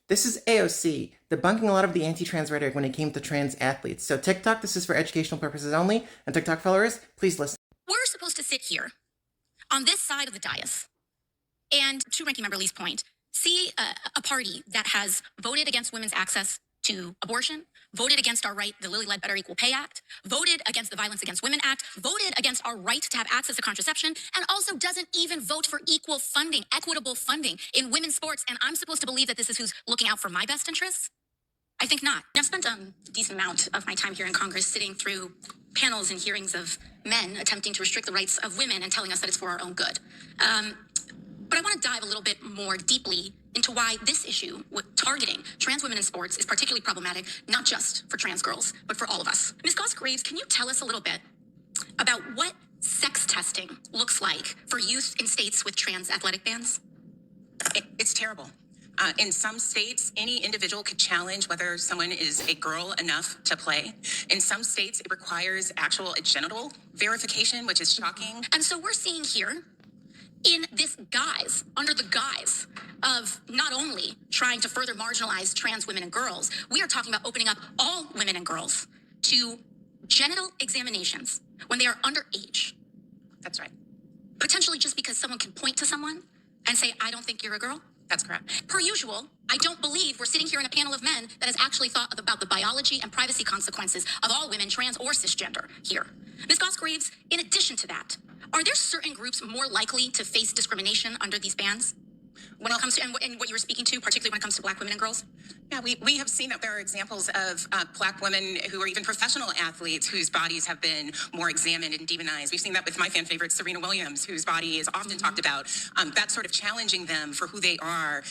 This is AOC, debunking a lot of the anti-trans rhetoric when it came to trans athletes. So TikTok, this is for educational purposes only, and TikTok followers, please listen. We're supposed to sit here on this side of the dais and, to Ranking Member Lee's point, see a party that has voted against women's access to abortion, voted against our right, the Lilly Ledbetter Equal Pay Act, voted against the Violence Against Women Act, voted against our right to have access to contraception, and also doesn't even vote for equal funding, equitable funding in women's sports. And I'm supposed to believe that this is who's looking out for my best interests? I think not. I've spent a decent amount of my time here in Congress sitting through panels and hearings of men attempting to restrict the rights of women and telling us that it's for our own good. But I want to dive a little bit more deeply into why this issue with targeting trans women in sports is particularly problematic, not just for trans girls, but for all of us. Ms. Goss, can you tell us a little bit about what sex testing looks like for youth in states with trans athletic bans? It's terrible. In some states, any individual could challenge whether someone is a girl enough to play. In some states, it requires actual genital verification, which is shocking. And so we're seeing here, in this guise, under the guise of not only trying to further marginalize trans women and girls, we are talking about opening up all women and girls to genital examinations when they are underage. That's right. Potentially just because someone can point to someone and say, I don't think you're a girl. That's correct. Per usual, I don't believe we're sitting here in a panel of men that has actually thought about the biology and privacy consequences of all women, trans or cisgender here. Ms. Goss-Graves, in addition to that, are there certain groups more likely to face discrimination under these bans? When it comes to, and what you were speaking to, particularly when it comes to Black women and girls? Yeah, we have seen that there are examples of Black women who are even professional athletes whose bodies have been more examined and demonized. We've seen that with my fan favorite, Serena Williams, whose body is often talked about. That sort of challenging them for who they are,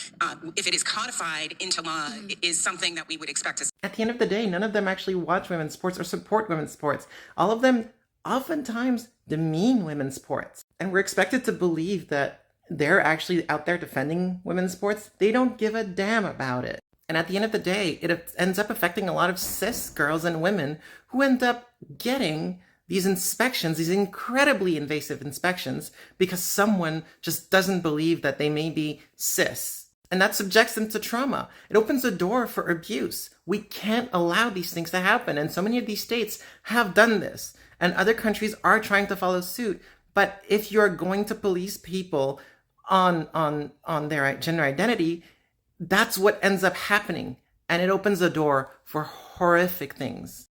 if it is codified into law, is something that we would expect to see. At the end of the day, none of them actually watch women's sports or support women's sports. All of them oftentimes demean women's sports. And we're expected to believe that they're actually out there defending women's sports. They don't give a damn about it. And at the end of the day, it ends up affecting a lot of cis girls and women who end up getting these inspections, these incredibly invasive inspections, because someone just doesn't believe that they may be cis. And that subjects them to trauma. It opens the door for abuse. We can't allow these things to happen. And so many of these states have done this. And other countries are trying to follow suit. But if you're going to police people on their gender identity, that's what ends up happening. And it opens the door for horrific things.